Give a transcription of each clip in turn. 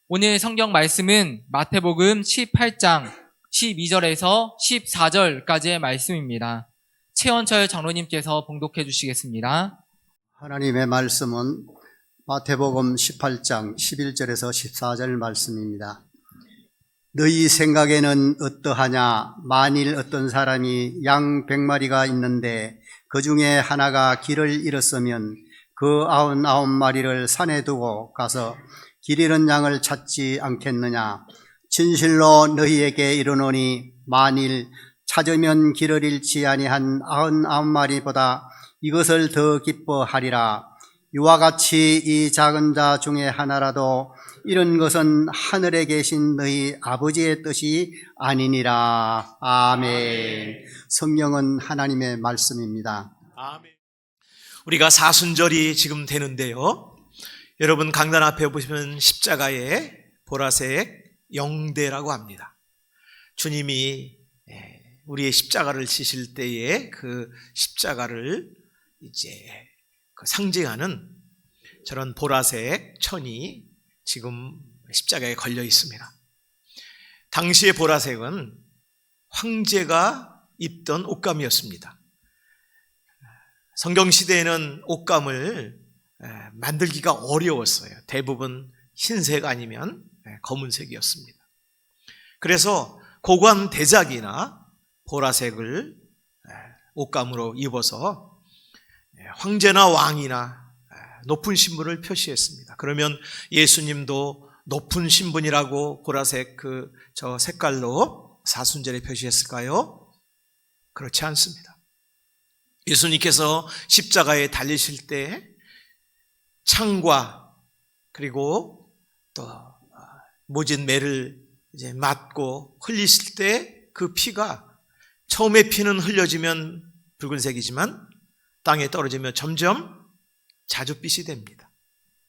오늘 성경 말씀은 마태복음 18장 12절에서 14절까지의 말씀입니다. 최원철 장로님께서 봉독해 주시겠습니다. 하나님의 말씀은 마태복음 18장 11절에서 14절 말씀입니다. 너희 생각에는 어떠하냐? 만일 어떤 사람이 양 100마리가 있는데 그 중에 하나가 길을 잃었으면 그 99마리를 산에 두고 가서 길 잃은 양을 찾지 않겠느냐? 진실로 너희에게 이르노니 만일 찾으면 길을 잃지 아니한 99마리보다 이것을 더 기뻐하리라. 이와 같이 이 작은 자 중에 하나라도 이런 것은 하늘에 계신 너희 아버지의 뜻이 아니니라. 아멘. 성경은 하나님의 말씀입니다. 아멘. 우리가 사순절이 지금 되는데요. 여러분 강단 앞에 보시면 십자가에 보라색 영대라고 합니다. 주님이 우리의 십자가를 지실 때에 그 십자가를 이제 상징하는 저런 보라색 천이 지금 십자가에 걸려 있습니다. 당시의 보라색은 황제가 입던 옷감이었습니다. 성경시대에는 옷감을 만들기가 어려웠어요. 대부분 흰색 아니면 검은색이었습니다. 그래서 고관 대작이나 보라색을 옷감으로 입어서 황제나 왕이나 높은 신분을 표시했습니다. 그러면 예수님도 높은 신분이라고 보라색 저 색깔로 사순절에 표시했을까요? 그렇지 않습니다. 예수님께서 십자가에 달리실 때 창과 그리고 또 모진 매를 이제 맞고 흘리실 때 그 피가 처음에 피는 흘려지면 붉은색이지만 땅에 떨어지면 점점 자줏빛이 됩니다.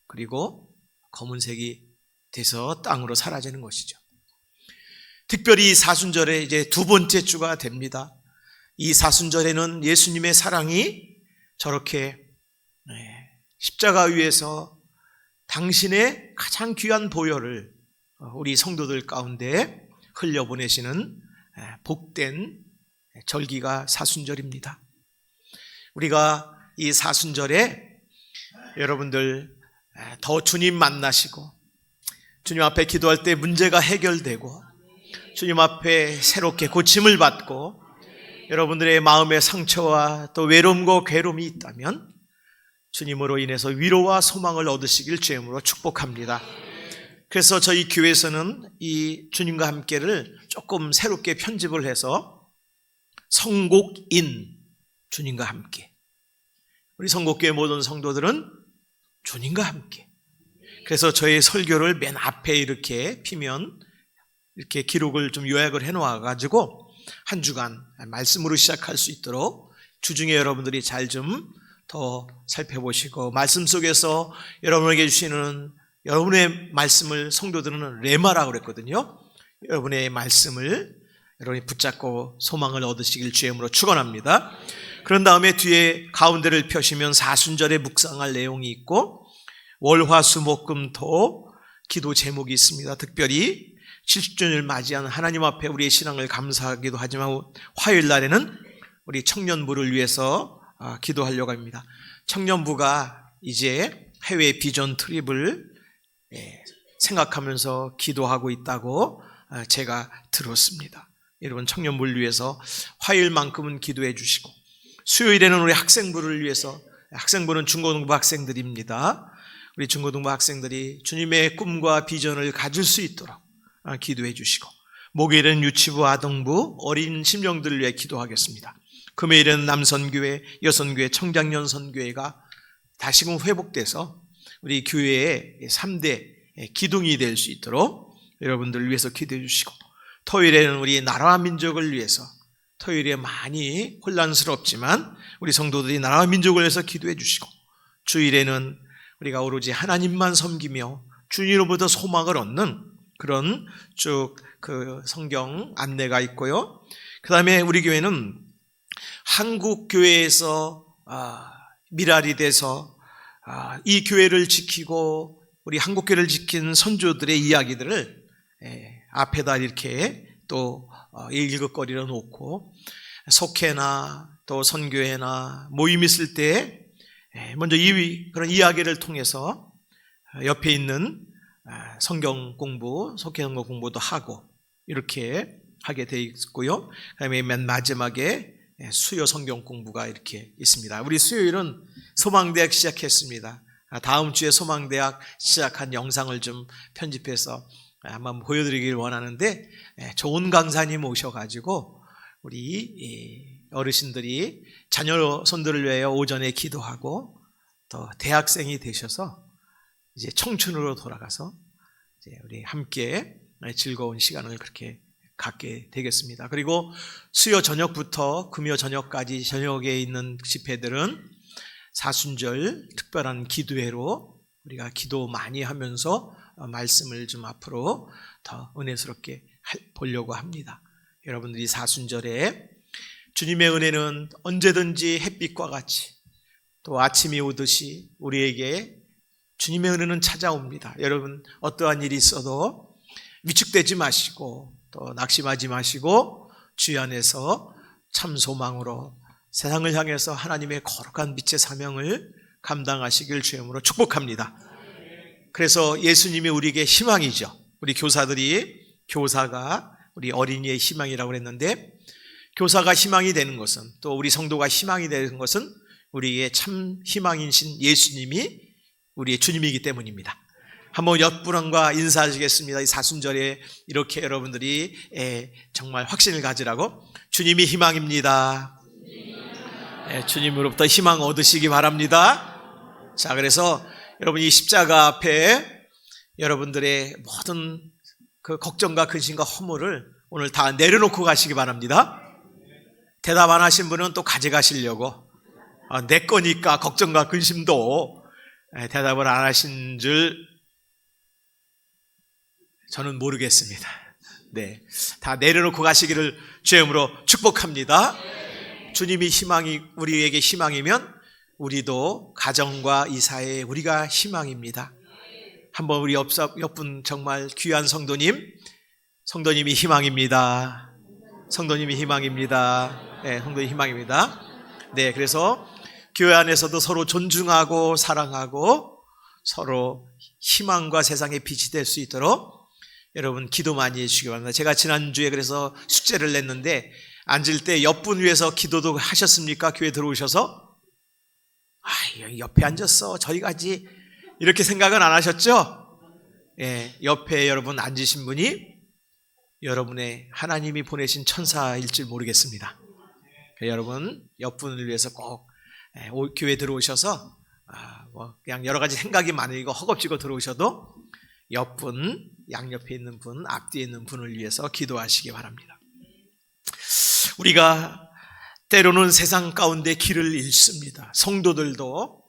그리고 검은색이 돼서 땅으로 사라지는 것이죠. 특별히 사순절에 이제 두 번째 주가 됩니다. 이 사순절에는 예수님의 사랑이 저렇게 십자가 위에서 당신의 가장 귀한 보혈을 우리 성도들 가운데 흘려보내시는 복된 절기가 사순절입니다. 우리가 이 사순절에 여러분들 더 주님 만나시고 주님 앞에 기도할 때 문제가 해결되고 주님 앞에 새롭게 고침을 받고 여러분들의 마음의 상처와 또 외로움과 괴로움이 있다면 주님으로 인해서 위로와 소망을 얻으시길 주님으로 축복합니다. 그래서 저희 교회에서는 이 주님과 함께를 조금 새롭게 편집을 해서 성곡인 주님과 함께, 우리 성곡교회 모든 성도들은 주님과 함께. 그래서 저희 설교를 맨 앞에 이렇게 피면 이렇게 기록을 좀 요약을 해놓아 가지고 한 주간 말씀으로 시작할 수 있도록 주중에 여러분들이 잘 좀 더 살펴보시고 말씀 속에서 여러분에게 주시는 여러분의 말씀을 성도들은 레마라고 그랬거든요. 여러분의 말씀을 여러분이 붙잡고 소망을 얻으시길 주임으로 축원합니다. 그런 다음에 뒤에 가운데를 펴시면 사순절에 묵상할 내용이 있고 월화수목금토 기도 제목이 있습니다. 특별히 70주년을 맞이한 하나님 앞에 우리의 신앙을 감사하기도 하지만 화요일 날에는 우리 청년부를 위해서 기도하려고 합니다. 청년부가 이제 해외 비전 트립을 생각하면서 기도하고 있다고 제가 들었습니다. 여러분 청년부를 위해서 화요일만큼은 기도해 주시고 수요일에는 우리 학생부를 위해서, 학생부는 중고등부 학생들입니다. 우리 중고등부 학생들이 주님의 꿈과 비전을 가질 수 있도록 기도해 주시고 목요일은 유치부, 아동부, 어린 심령들을 위해 기도하겠습니다. 금요일은 남선교회, 여선교회, 청장년 선교회가 다시금 회복돼서 우리 교회의 3대 기둥이 될 수 있도록 여러분들을 위해서 기도해 주시고 토요일에는 우리 나라와 민족을 위해서, 토요일에 많이 혼란스럽지만 우리 성도들이 나라와 민족을 위해서 기도해 주시고 주일에는 우리가 오로지 하나님만 섬기며 주님으로부터 소망을 얻는 그런 쭉 그 성경 안내가 있고요. 그 다음에 우리 교회는 한국 교회에서 미랄이 돼서 이 교회를 지키고 우리 한국교를 지킨 선조들의 이야기들을 앞에다 이렇게 또 읽을거리로 놓고 속회나 또 선교회나 모임 있을 때 먼저 그런 이야기를 통해서 옆에 있는 성경 공부, 속회 선거 공부도 하고 이렇게 하게 되어 있고요. 그다음에 맨 마지막에 수요 성경 공부가 이렇게 있습니다. 우리 수요일은 소망대학 시작했습니다. 다음 주에 소망대학 시작한 영상을 좀 편집해서 한번 보여드리길 원하는데 좋은 강사님 오셔가지고 우리 어르신들이 자녀 손들을 위하여 오전에 기도하고 또 대학생이 되셔서 이제 청춘으로 돌아가서 이제 우리 함께 즐거운 시간을 그렇게 갖게 되겠습니다. 그리고 수요 저녁부터 금요 저녁까지 저녁에 있는 집회들은 사순절 특별한 기도회로 우리가 기도 많이 하면서 말씀을 좀 앞으로 더 은혜스럽게 보려고 합니다. 여러분들이 사순절에 주님의 은혜는 언제든지 햇빛과 같이 또 아침이 오듯이 우리에게 주님의 은혜는 찾아옵니다. 여러분 어떠한 일이 있어도 위축되지 마시고 또 낙심하지 마시고 주 안에서 참 소망으로 세상을 향해서 하나님의 거룩한 빛의 사명을 감당하시길 주님으로 축복합니다. 그래서 예수님이 우리에게 희망이죠. 우리 교사가 우리 어린이의 희망이라고 했는데 교사가 희망이 되는 것은 또 우리 성도가 희망이 되는 것은 우리의 참 희망이신 예수님이 우리의 주님이기 때문입니다. 한번 옆분과 인사하시겠습니다. 이 사순절에 이렇게 여러분들이 정말 확신을 가지라고 주님이 희망입니다. 주님으로부터 희망 얻으시기 바랍니다. 자, 그래서 여러분 이 십자가 앞에 여러분들의 모든 그 걱정과 근심과 허물을 오늘 다 내려놓고 가시기 바랍니다. 대답 안 하신 분은 또 가져가시려고 내 거니까 걱정과 근심도 대답을 안 하신 줄 저는 모르겠습니다. 네, 다 내려놓고 가시기를 주님으로 축복합니다. 주님이 우리에게 희망이면 우리도 가정과 이 사회에 우리가 희망입니다. 한번 우리 옆분 정말 귀한 성도님이 희망입니다. 성도님이 희망입니다. 네, 성도님이 희망입니다. 네, 그래서 교회 안에서도 서로 존중하고 사랑하고 서로 희망과 세상의 빛이 될 수 있도록 여러분 기도 많이 해주시기 바랍니다. 제가 지난주에 그래서 숙제를 냈는데 앉을 때 옆분 위해서 기도도 하셨습니까? 교회 들어오셔서 옆에 앉았어 저리 가지 이렇게 생각은 안 하셨죠? 예, 옆에 여러분 앉으신 분이 여러분의 하나님이 보내신 천사일 줄 모르겠습니다. 여러분 옆분을 위해서 꼭 교회 들어오셔서 그냥 여러 가지 생각이 많으니까 허겁지겁 들어오셔도 옆분, 양옆에 있는 분, 앞뒤에 있는 분을 위해서 기도하시기 바랍니다. 우리가 때로는 세상 가운데 길을 잃습니다. 성도들도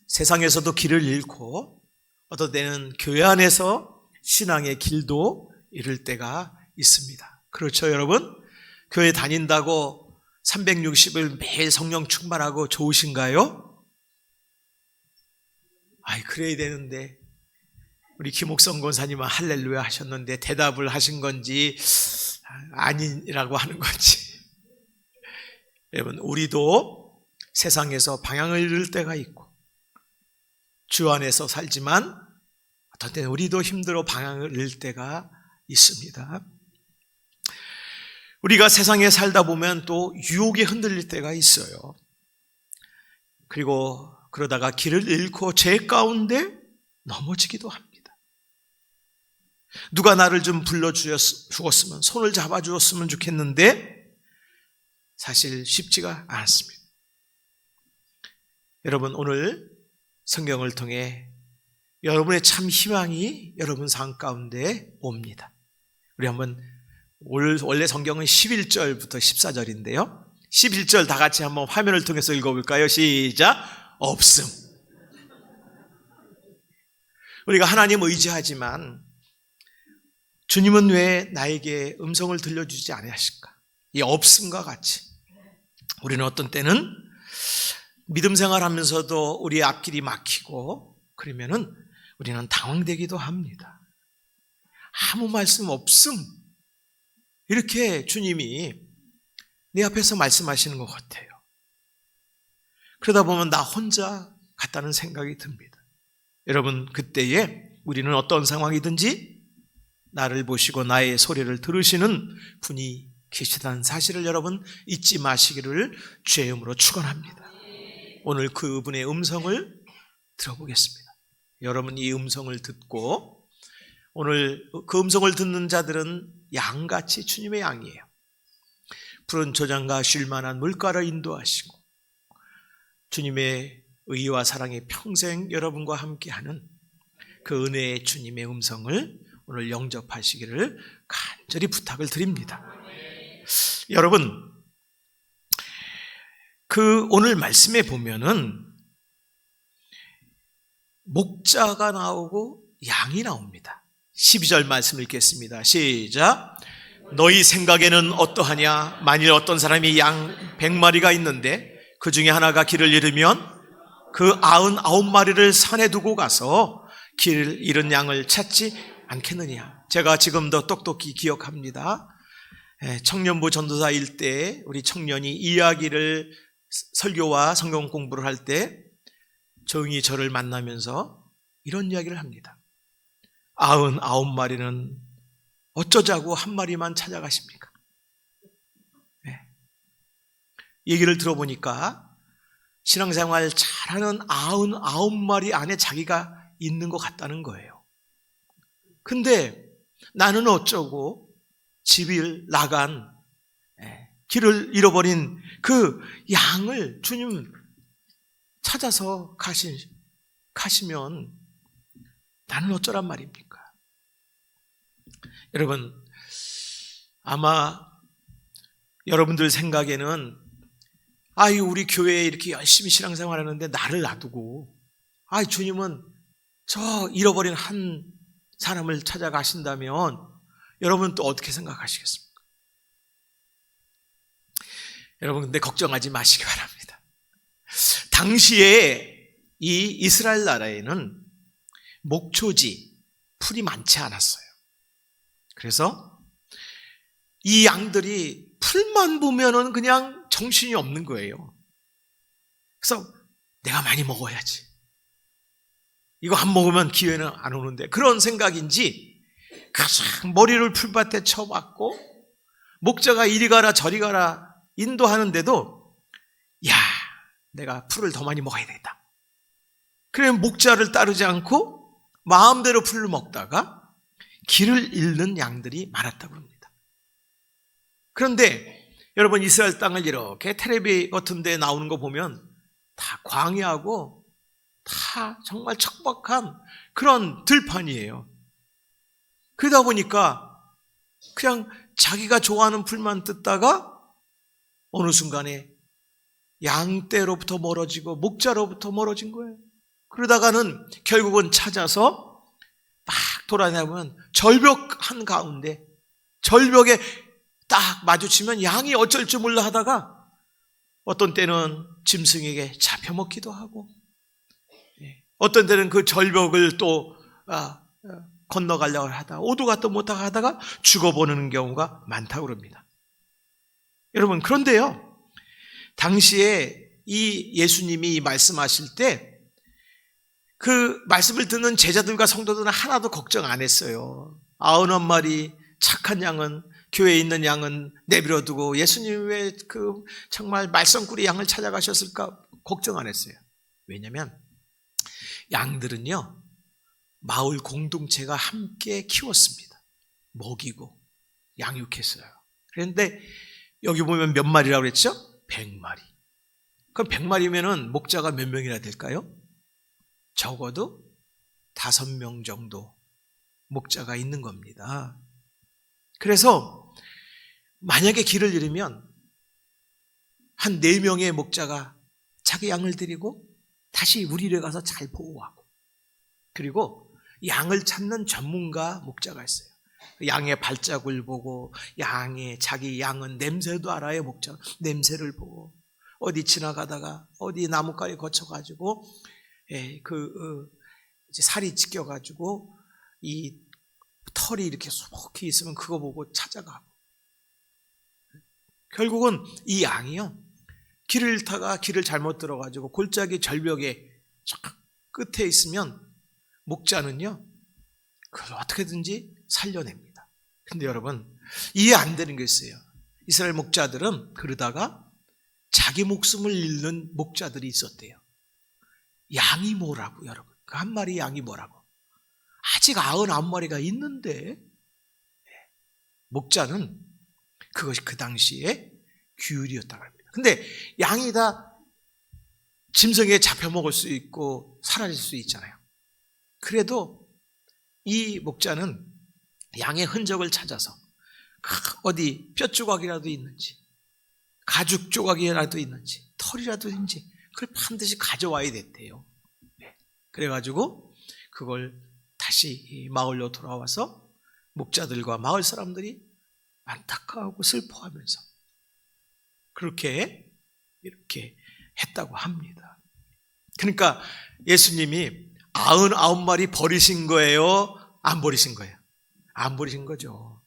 세상에서도 길을 잃고 어떤 때는 교회 안에서 신앙의 길도 잃을 때가 있습니다. 그렇죠, 여러분? 교회 다닌다고 360일 매일 성령 충만하고 좋으신가요? 그래야 되는데 우리 김옥성 권사님은 할렐루야 하셨는데 대답을 하신 건지 아니라고 하는 건지 여러분 우리도 세상에서 방향을 잃을 때가 있고 주 안에서 살지만 어떤 때는 우리도 힘들어 방향을 잃을 때가 있습니다. 우리가 세상에 살다 보면 또 유혹에 흔들릴 때가 있어요. 그리고 그러다가 길을 잃고 죄 가운데 넘어지기도 합니다. 누가 나를 좀 불러주었으면 손을 잡아주었으면 좋겠는데 사실 쉽지가 않습니다. 여러분 오늘 성경을 통해 여러분의 참 희망이 여러분 삶 가운데 옵니다. 우리 한번 원래 성경은 11절부터 14절인데요 11절 다 같이 한번 화면을 통해서 읽어볼까요? 시작! 없음. 우리가 하나님 의지하지만 주님은 왜 나에게 음성을 들려주지 않으실까? 이 없음과 같이 우리는 어떤 때는 믿음 생활하면서도 우리의 앞길이 막히고 그러면은 우리는 당황되기도 합니다. 아무 말씀 없음. 이렇게 주님이 내 앞에서 말씀하시는 것 같아요. 그러다 보면 나 혼자 같다는 생각이 듭니다. 여러분, 그때에 우리는 어떤 상황이든지 나를 보시고 나의 소리를 들으시는 분이 계시다는 사실을 여러분 잊지 마시기를 주의 이름으로 축원합니다. 오늘 그분의 음성을 들어보겠습니다. 여러분, 이 음성을 듣고 오늘 그 음성을 듣는 자들은 양같이 주님의 양이에요. 푸른 조장과 쉴 만한 물가를 인도하시고 주님의 의와 사랑이 평생 여러분과 함께하는 그 은혜의 주님의 음성을 오늘 영접하시기를 간절히 부탁을 드립니다. 여러분, 그 오늘 말씀에 보면은 목자가 나오고 양이 나옵니다. 12절 말씀 읽겠습니다. 시작. 너희 생각에는 어떠하냐? 만일 어떤 사람이 양 100마리가 있는데 그 중에 하나가 길을 잃으면 그 99마리를 산에 두고 가서 길 잃은 양을 찾지 않겠느냐? 제가 지금도 똑똑히 기억합니다. 청년부 전도사일 때 우리 청년이 이야기를 설교와 성경 공부를 할 때 정이 저를 만나면서 이런 이야기를 합니다. 99마리는 어쩌자고 한 마리만 찾아가십니까? 얘기를 들어보니까 신앙생활 잘하는 99마리 안에 자기가 있는 것 같다는 거예요. 근데 나는 어쩌고 집을 나간 길을 잃어버린 그 양을 주님 찾아서 가시면 나는 어쩌란 말입니까? 여러분, 아마 여러분들 생각에는 아유, 우리 교회에 이렇게 열심히 신앙생활 하는데 나를 놔두고 아유, 주님은 저 잃어버린 한 사람을 찾아가신다면 여러분 또 어떻게 생각하시겠습니까? 여러분, 근데 걱정하지 마시기 바랍니다. 당시에 이 이스라엘 나라에는 목초지, 풀이 많지 않았어요. 그래서 이 양들이 풀만 보면은 그냥 정신이 없는 거예요. 그래서 내가 많이 먹어야지. 이거 안 먹으면 기회는 안 오는데, 그런 생각인지 가장 머리를 풀밭에 쳐박고 목자가 이리 가라 저리 가라 인도하는데도 야, 내가 풀을 더 많이 먹어야 되겠다. 그래 목자를 따르지 않고 마음대로 풀을 먹다가 길을 잃는 양들이 많았다고 합니다. 그런데 여러분, 이스라엘 땅을 이렇게 텔레비 같은 데 나오는 거 보면 다 광야하고 다 정말 척박한 그런 들판이에요. 그러다 보니까 그냥 자기가 좋아하는 풀만 뜯다가 어느 순간에 양떼로부터 멀어지고 목자로부터 멀어진 거예요. 그러다가는 결국은 찾아서 막 돌아다니면 절벽 한 가운데 절벽에 딱 마주치면 양이 어쩔 줄 몰라 하다가 어떤 때는 짐승에게 잡혀먹기도 하고 어떤 때는 그 절벽을 또 건너가려고 하다가 오도가도 못하고 하다가 죽어버리는 경우가 많다고 그럽니다. 여러분, 그런데요, 당시에 이 예수님이 말씀하실 때 그 말씀을 듣는 제자들과 성도들은 하나도 걱정 안 했어요. 99마리 착한 양은, 교회에 있는 양은 내버려두고 예수님 왜 그 정말 말썽꾸리 양을 찾아가셨을까 걱정 안 했어요. 왜냐하면 양들은요, 마을 공동체가 함께 키웠습니다. 먹이고 양육했어요. 그런데 여기 보면 몇 마리라고 그랬죠? 100마리. 그럼 100마리면은 목자가 몇 명이나 될까요? 적어도 5명 정도 목자가 있는 겁니다. 그래서 만약에 길을 잃으면 한 4명의 목자가 자기 양을 데리고 다시 우리를 가서 잘 보호하고, 그리고 양을 찾는 전문가 목자가 있어요. 양의 발자국을 보고, 자기 양은 냄새도 알아요. 목자 냄새를 보고 어디 지나가다가 어디 나뭇가리 거쳐가지고 이제 살이 찢겨가지고 이 털이 이렇게 수북히 있으면 그거 보고 찾아가고, 결국은 이 양이요, 길을 잃다가 길을 잘못 들어가지고 골짜기 절벽에 저 끝에 있으면 목자는요 그걸 어떻게든지 살려냅니다. 근데 여러분, 이해 안 되는 게 있어요. 이스라엘 목자들은 그러다가 자기 목숨을 잃는 목자들이 있었대요. 양이 뭐라고, 여러분, 그 한 마리 양이 뭐라고, 아직 99마리가 있는데. 목자는 그것이 그 당시에 규율이었다고 합니다. 근데 양이 다 짐승에 잡혀먹을 수 있고 사라질 수 있잖아요. 그래도 이 목자는 양의 흔적을 찾아서 어디 뼈 조각이라도 있는지, 가죽 조각이라도 있는지, 털이라도 있는지 그걸 반드시 가져와야 됐대요. 그래가지고 그걸 다시 마을로 돌아와서 목자들과 마을 사람들이 안타까워하고 슬퍼하면서 그렇게 이렇게 했다고 합니다. 그러니까 예수님이 99마리 버리신 거예요? 안 버리신 거예요? 안 버리신 거죠.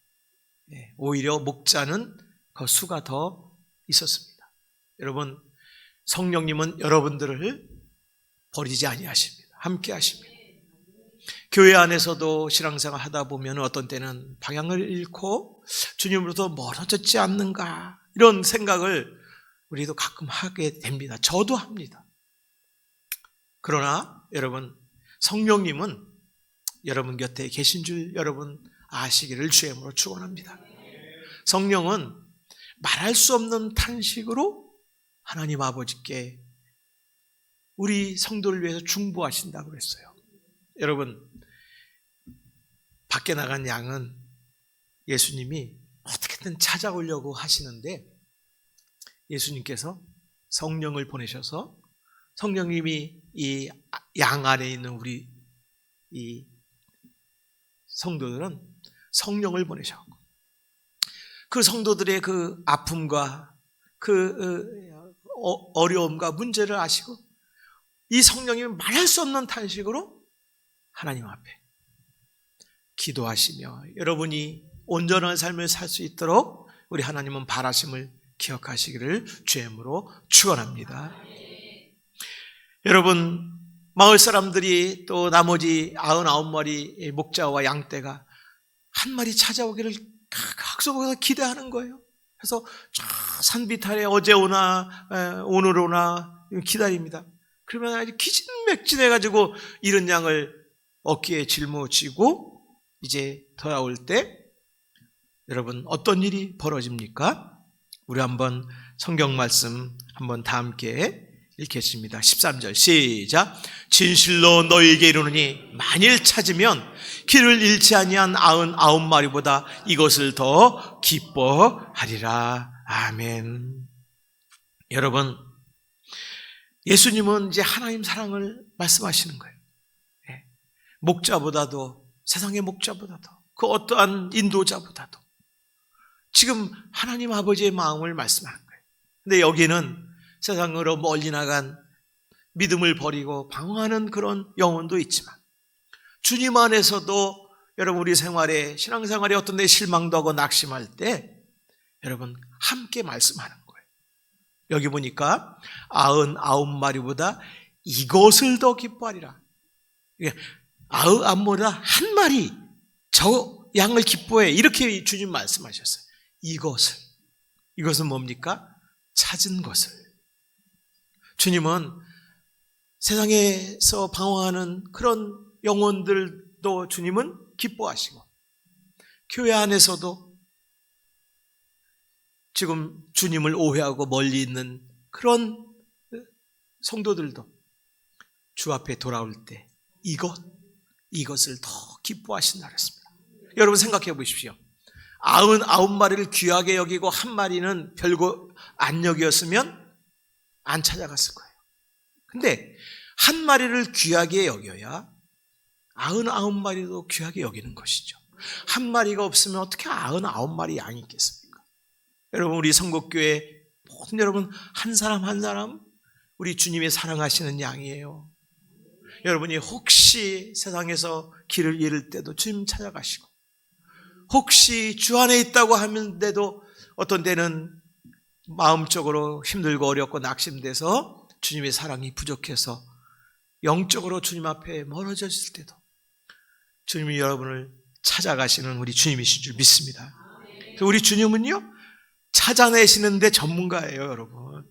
오히려 목자는 그 수가 더 있었습니다. 여러분, 성령님은 여러분들을 버리지 아니하십니다. 함께 하십니다. 교회 안에서도 신앙생활 하다 보면 어떤 때는 방향을 잃고 주님으로부터 멀어졌지 않는가, 이런 생각을 우리도 가끔 하게 됩니다. 저도 합니다. 그러나 여러분, 성령님은 여러분 곁에 계신 줄 여러분 아시기를 주임으로 축원합니다. 성령은 말할 수 없는 탄식으로 하나님 아버지께 우리 성도를 위해서 중보하신다고 그랬어요. 여러분, 밖에 나간 양은 예수님이 어떻게든 찾아오려고 하시는데 예수님께서 성령을 보내셔서 성령님이 이 양 안에 있는 우리 이 성도들은 성령을 보내셨고 그 성도들의 그 아픔과 그 어려움과 문제를 아시고 이 성령님이 말할 수 없는 탄식으로 하나님 앞에 기도하시며 여러분이 온전한 삶을 살 수 있도록 우리 하나님은 바라심을 기억하시기를 주임으로 축원합니다. 여러분, 마을 사람들이 또 나머지 99마리 목자와 양떼가 한 마리 찾아오기를 각속에서 기대하는 거예요. 그래서 저 산비탈에 어제 오나 오늘 오나 기다립니다. 그러면 아주 기진맥진해가지고 이른 양을 어깨에 짊어지고 이제 돌아올 때 여러분 어떤 일이 벌어집니까? 우리 한번 성경 말씀 한번 다 함께 읽겠습니다. 13절 시작. 진실로 너희에게 이르노니 만일 찾으면 길을 잃지 아니한 99마리보다 이것을 더 기뻐하리라. 아멘. 여러분, 예수님은 이제 하나님 사랑을 말씀하시는 거예요. 목자보다도, 세상의 목자보다도, 그 어떠한 인도자보다도 지금 하나님 아버지의 마음을 말씀하는 거예요. 근데 여기는 세상으로 멀리 나간 믿음을 버리고 방황하는 그런 영혼도 있지만 주님 안에서도 여러분 우리 생활에, 신앙생활에 어떤 데 실망도 하고 낙심할 때 여러분 함께 말씀하는 거예요. 여기 보니까 99마리보다 이것을 더 기뻐하리라. 99마리보다 한 마리 저 양을 기뻐해, 이렇게 주님 말씀하셨어요. 이것은 뭡니까? 찾은 것을. 주님은 세상에서 방황하는 그런 영혼들도 주님은 기뻐하시고 교회 안에서도 지금 주님을 오해하고 멀리 있는 그런 성도들도 주 앞에 돌아올 때 이것을 더 기뻐하신다 그랬습니다. 여러분 생각해 보십시오. 99마리를 귀하게 여기고 한 마리는 별거 안 여겼으면 안 찾아갔을 거예요. 근데 한 마리를 귀하게 여겨야 99마리도 귀하게 여기는 것이죠. 한 마리가 없으면 어떻게 99마리 양이 있겠습니까? 여러분, 우리 성국교회 모든 여러분 한 사람 한 사람 우리 주님의 사랑하시는 양이에요. 여러분이 혹시 세상에서 길을 잃을 때도 주님 찾아가시고, 혹시 주 안에 있다고 하는데도 어떤 때는 마음적으로 힘들고 어렵고 낙심돼서 주님의 사랑이 부족해서 영적으로 주님 앞에 멀어졌을 때도 주님이 여러분을 찾아가시는 우리 주님이신 줄 믿습니다. 우리 주님은요, 찾아내시는데 전문가예요, 여러분.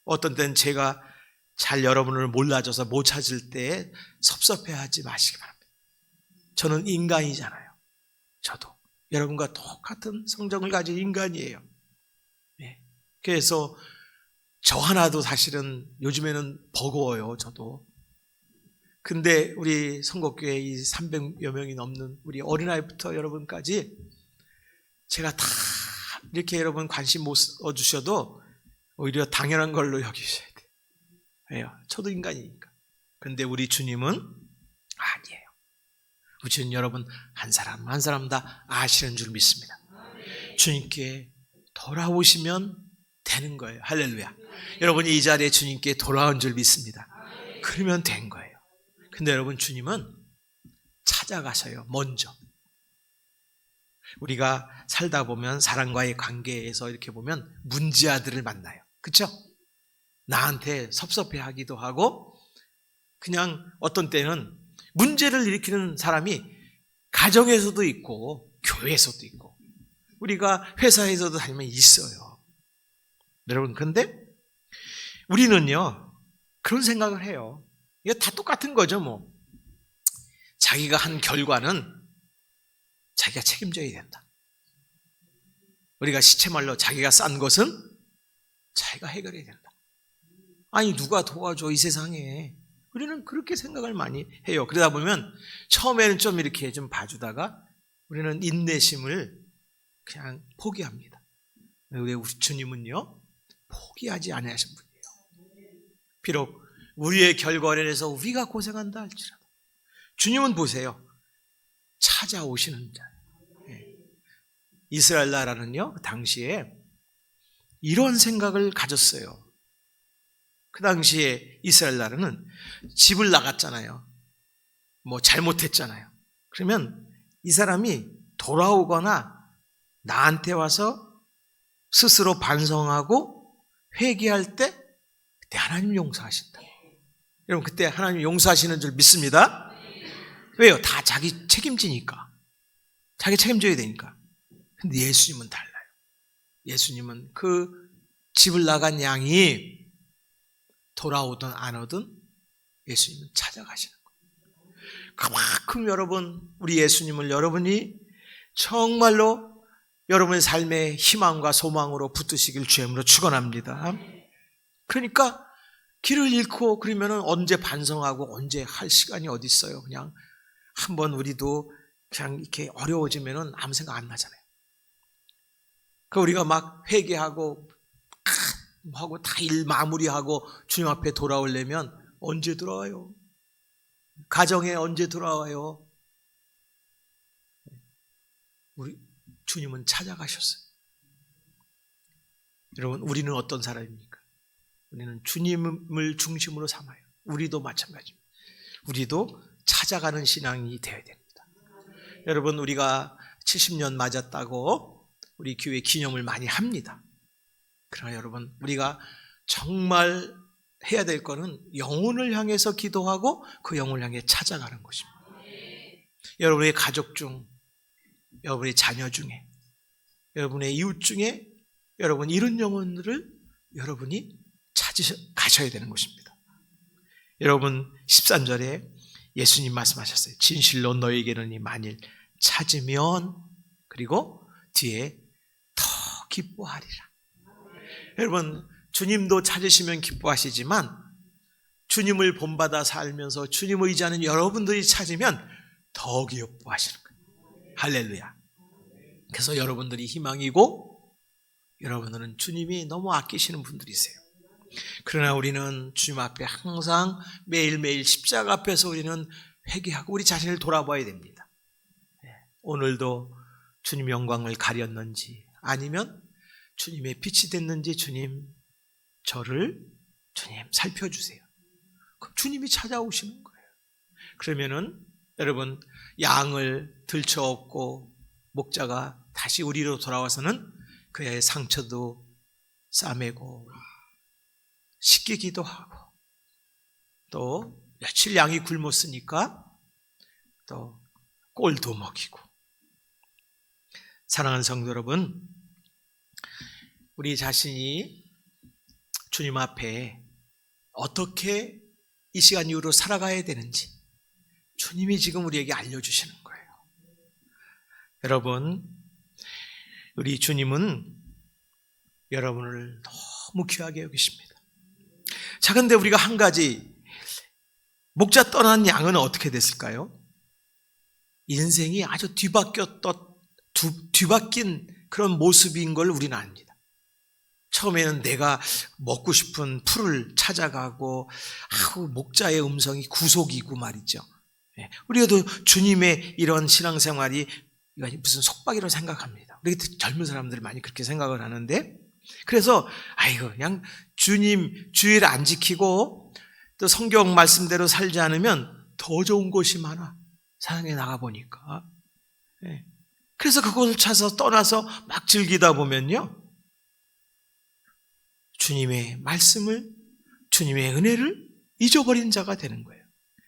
어떤 때는 제가 잘 여러분을 몰라줘서 못 찾을 때 섭섭해하지 마시기 바랍니다. 저는 인간이잖아요. 저도 여러분과 똑같은 성정을 가진 인간이에요. 그래서 저 하나도 사실은 요즘에는 버거워요, 저도. 근데 우리 선곡교회 이 300여 명이 넘는 우리 어린아이부터 여러분까지 제가 다 이렇게 여러분 관심 못 주셔도 오히려 당연한 걸로 여기셔야 돼요. 왜요? 저도 인간이니까. 근데 우리 주님은 아니에요. 우리 주님 여러분 한 사람 한 사람 다 아시는 줄 믿습니다. 주님께 돌아오시면 되는 거예요. 할렐루야. 여러분이 이 자리에 주님께 돌아온 줄 믿습니다. 그러면 된 거예요. 근데 여러분 주님은 찾아가셔요. 먼저. 우리가 살다 보면 사람과의 관계에서 이렇게 보면 문지아들을 만나요. 그렇죠? 나한테 섭섭해하기도 하고 그냥 어떤 때는 문제를 일으키는 사람이 가정에서도 있고 교회에서도 있고 우리가 회사에서도 다니면 있어요. 여러분 근데 우리는요 그런 생각을 해요. 이거 다 똑같은 거죠 뭐. 자기가 한 결과는 자기가 책임져야 된다. 우리가 시체말로 자기가 싼 것은 자기가 해결해야 된다. 아니 누가 도와줘 이 세상에. 우리는 그렇게 생각을 많이 해요. 그러다 보면 처음에는 좀 이렇게 좀 봐주다가 우리는 인내심을 그냥 포기합니다. 우리 주님은요 포기하지 아니하신 분이에요. 비록 우리의 결과를 해서 우리가 고생한다 할지라도 주님은 보세요. 찾아오시는 자. 이스라엘 나라는요 당시에 이런 생각을 가졌어요. 그 당시에 이스라엘 나라는 집을 나갔잖아요. 뭐 잘못했잖아요. 그러면 이 사람이 돌아오거나 나한테 와서 스스로 반성하고 회개할 때 그때 하나님 용서하신다. 여러분 그때 하나님 용서하시는 줄 믿습니다. 왜요? 다 자기 책임지니까. 자기 책임져야 되니까. 근데 예수님은 달라요. 예수님은 그 집을 나간 양이 돌아오든 안 오든 예수님은 찾아가시는 거예요. 그만큼 여러분 우리 예수님을 여러분이 정말로 여러분의 삶의 희망과 소망으로 붙드시길 주님으로 축원합니다. 그러니까 길을 잃고 그러면 언제 반성하고 언제 할 시간이 어디 있어요. 그냥 한번 우리도 그냥 이렇게 어려워지면 아무 생각 안 나잖아요. 그 우리가 막 회개하고 하고 다 일 마무리하고 주님 앞에 돌아오려면 언제 돌아와요? 가정에 언제 돌아와요? 우리 주님은 찾아가셨어요. 여러분 우리는 어떤 사람입니까? 우리는 주님을 중심으로 삼아요. 우리도 마찬가지입니다. 우리도 찾아가는 신앙이 되어야 됩니다. 여러분 우리가 70년 맞았다고 우리 교회 기념을 많이 합니다. 그러나 여러분 우리가 정말 해야 될 거는 영혼을 향해서 기도하고 그 영혼을 향해 찾아가는 것입니다. 여러분의 가족 중, 여러분의 자녀 중에, 여러분의 이웃 중에 여러분 이런 영혼들을 여러분이 가셔야 되는 것입니다. 여러분 13절에 예수님 말씀하셨어요. 진실로 너에게는 이 만일 찾으면 그리고 뒤에 더 기뻐하리라. 여러분 주님도 찾으시면 기뻐하시지만 주님을 본받아 살면서 주님 의지하는 여러분들이 찾으면 더 기뻐하시는 거예요. 할렐루야. 그래서 여러분들이 희망이고 여러분들은 주님이 너무 아끼시는 분들이세요. 그러나 우리는 주님 앞에 항상 매일매일 십자가 앞에서 우리는 회개하고 우리 자신을 돌아봐야 됩니다. 오늘도 주님 영광을 가렸는지 아니면 주님의 빛이 됐는지 주님 저를 주님 살펴주세요. 그럼 주님이 찾아오시는 거예요. 그러면은 여러분, 양을 들쳐업고 목자가 다시 우리로 돌아와서는 그의 상처도 싸매고 씻기기도 하고, 또 며칠 양이 굶었으니까 또 꼴도 먹이고. 사랑하는 성도 여러분, 우리 자신이 주님 앞에 어떻게 이 시간 이후로 살아가야 되는지 주님이 지금 우리에게 알려주시는 거예요. 여러분, 우리 주님은 여러분을 너무 귀하게 여기십니다. 자, 근데 우리가 한 가지, 목자 떠난 양은 어떻게 됐을까요? 인생이 아주 뒤바뀐 그런 모습인 걸 우리는 압니다. 처음에는 내가 먹고 싶은 풀을 찾아가고, 목자의 음성이 구속이고 말이죠. 우리도 주님의 이런 신앙생활이 무슨 속박이라고 생각합니다. 우리 젊은 사람들이 많이 그렇게 생각을 하는데, 그래서 그냥 주님 주일 안 지키고 또 성경 말씀대로 살지 않으면 더 좋은 곳이 많아, 세상에 나가보니까. 그래서 그곳을 찾아서 떠나서 막 즐기다 보면요, 주님의 말씀을, 주님의 은혜를 잊어버린 자가 되는 거예요.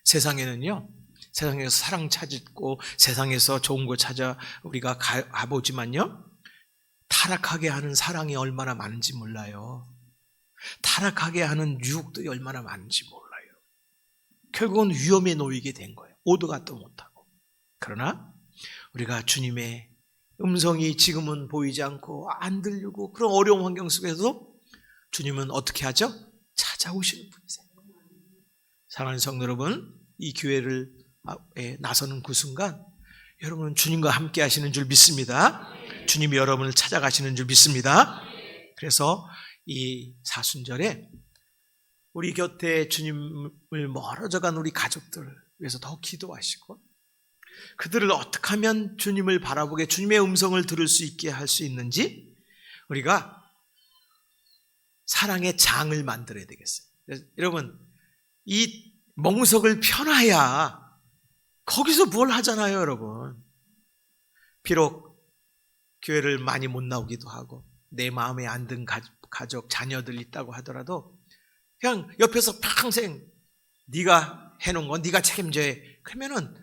세상에는요, 세상에서 사랑 찾고 세상에서 좋은 거 찾아 우리가 가보지만요, 타락하게 하는 사랑이 얼마나 많은지 몰라요. 타락하게 하는 유혹들이 얼마나 많은지 몰라요. 결국은 위험에 놓이게 된 거예요. 오도가도 못하고. 그러나 우리가 주님의 음성이 지금은 보이지 않고 안 들리고 그런 어려운 환경 속에서도 주님은 어떻게 하죠? 찾아오시는 분이세요. 사랑하는 성도 여러분, 이 교회를 나서는 그 순간 여러분은 주님과 함께 하시는 줄 믿습니다. 주님이 여러분을 찾아가시는 줄 믿습니다. 그래서 이 사순절에 우리 곁에 주님을 멀어져 간 우리 가족들을 위해서 더 기도하시고, 그들을 어떻게 하면 주님을 바라보게, 주님의 음성을 들을 수 있게 할 수 있는지 우리가 사랑의 장을 만들어야 되겠어요. 여러분, 이 멍석을 펴놔야 거기서 뭘 하잖아요, 여러분. 비록 교회를 많이 못 나오기도 하고 내 마음에 안 든 가족, 자녀들 있다고 하더라도 그냥 옆에서 평생 네가 해놓은 건 네가 책임져야 해. 그러면은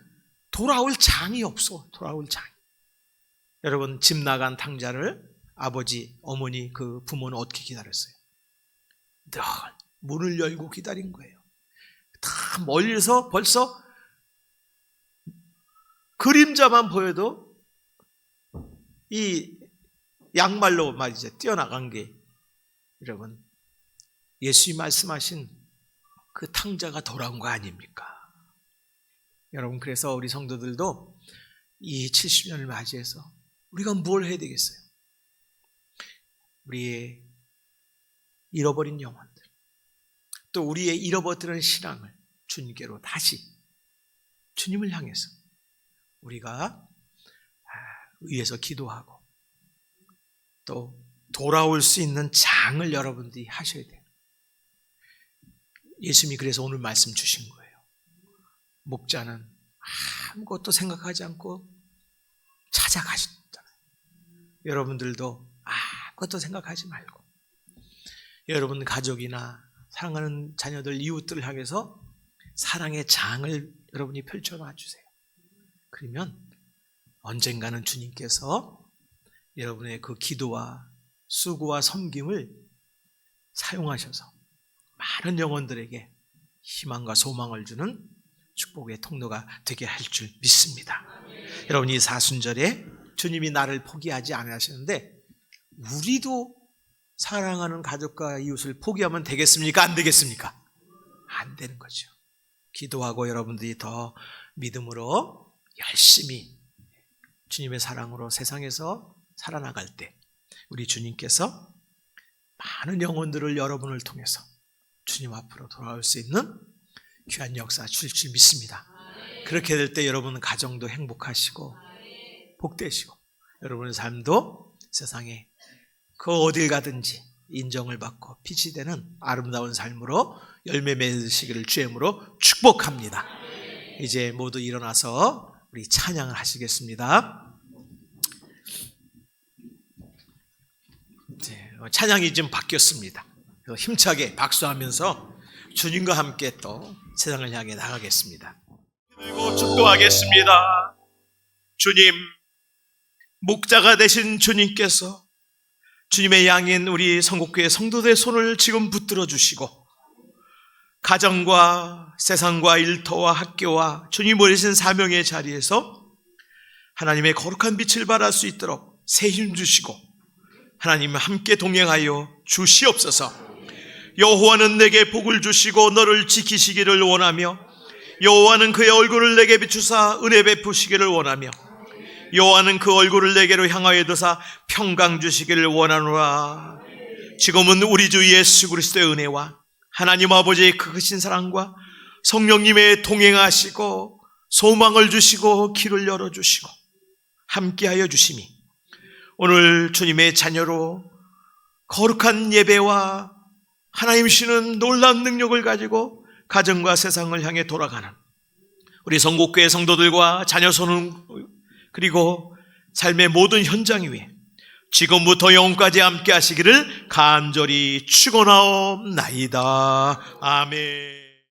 돌아올 장이 없어. 돌아올 장이. 여러분, 집 나간 탕자를 아버지, 어머니, 그 부모는 어떻게 기다렸어요? 늘 문을 열고 기다린 거예요. 다 멀리서 벌써 그림자만 보여도 이 양말로 말이죠, 뛰어나간 게, 여러분, 예수님이 말씀하신 그 탕자가 돌아온 거 아닙니까? 여러분, 그래서 우리 성도들도 이 70년을 맞이해서 우리가 뭘 해야 되겠어요? 우리의 잃어버린 영혼들, 또 우리의 잃어버리는 신앙을 주님께로 다시, 주님을 향해서 우리가 위에서 기도하고 또 돌아올 수 있는 장을 여러분들이 하셔야 돼요. 예수님이 그래서 오늘 말씀 주신 거예요. 목자는 아무것도 생각하지 않고 찾아가셨잖아요. 여러분들도 아무것도 생각하지 말고 여러분 가족이나 사랑하는 자녀들, 이웃들을 향해서 사랑의 장을 여러분이 펼쳐놔 주세요. 그러면 언젠가는 주님께서 여러분의 그 기도와 수고와 섬김을 사용하셔서 많은 영혼들에게 희망과 소망을 주는 축복의 통로가 되게 할 줄 믿습니다. 여러분, 이 사순절에 주님이 나를 포기하지 않으셨는데 우리도 사랑하는 가족과 이웃을 포기하면 되겠습니까? 안 되겠습니까? 안 되는 거죠. 기도하고 여러분들이 더 믿음으로 열심히 주님의 사랑으로 세상에서 살아나갈 때 우리 주님께서 많은 영혼들을 여러분을 통해서 주님 앞으로 돌아올 수 있는 귀한 역사 줄 줄 믿습니다. 그렇게 될 때 여러분 가정도 행복하시고 복되시고 여러분의 삶도 세상에 그 어딜 가든지 인정을 받고 빛이 되는 아름다운 삶으로 열매 맺으시기를 주의 이름으로 축복합니다. 이제 모두 일어나서 우리 찬양을 하시겠습니다. 찬양이 좀 바뀌었습니다. 그래서 힘차게 박수하면서 주님과 함께 또 세상을 향해 나가겠습니다. 그리고 축도하겠습니다. 주님, 목자가 되신 주님께서 주님의 양인 우리 성국교회 성도들의 손을 지금 붙들어 주시고 가정과 세상과 일터와 학교와 주님 보내신 사명의 자리에서 하나님의 거룩한 빛을 발할 수 있도록 새 힘 주시고 하나님 함께 동행하여 주시옵소서. 여호와는 내게 복을 주시고 너를 지키시기를 원하며 여호와는 그의 얼굴을 내게 비추사 은혜 베푸시기를 원하며 여호와는 그 얼굴을 내게로 향하여 드사 평강 주시기를 원하노라. 지금은 우리 주 예수 그리스도의 은혜와 하나님 아버지의 크신 사랑과 성령님의 동행하시고 소망을 주시고 길을 열어주시고 함께하여 주심이 오늘 주님의 자녀로 거룩한 예배와 하나님 주시는 놀라운 능력을 가지고 가정과 세상을 향해 돌아가는 우리 성국교회 성도들과 자녀 손은 그리고 삶의 모든 현장 위에 지금부터 영원까지 함께 하시기를 간절히 축원하옵나이다. 아멘.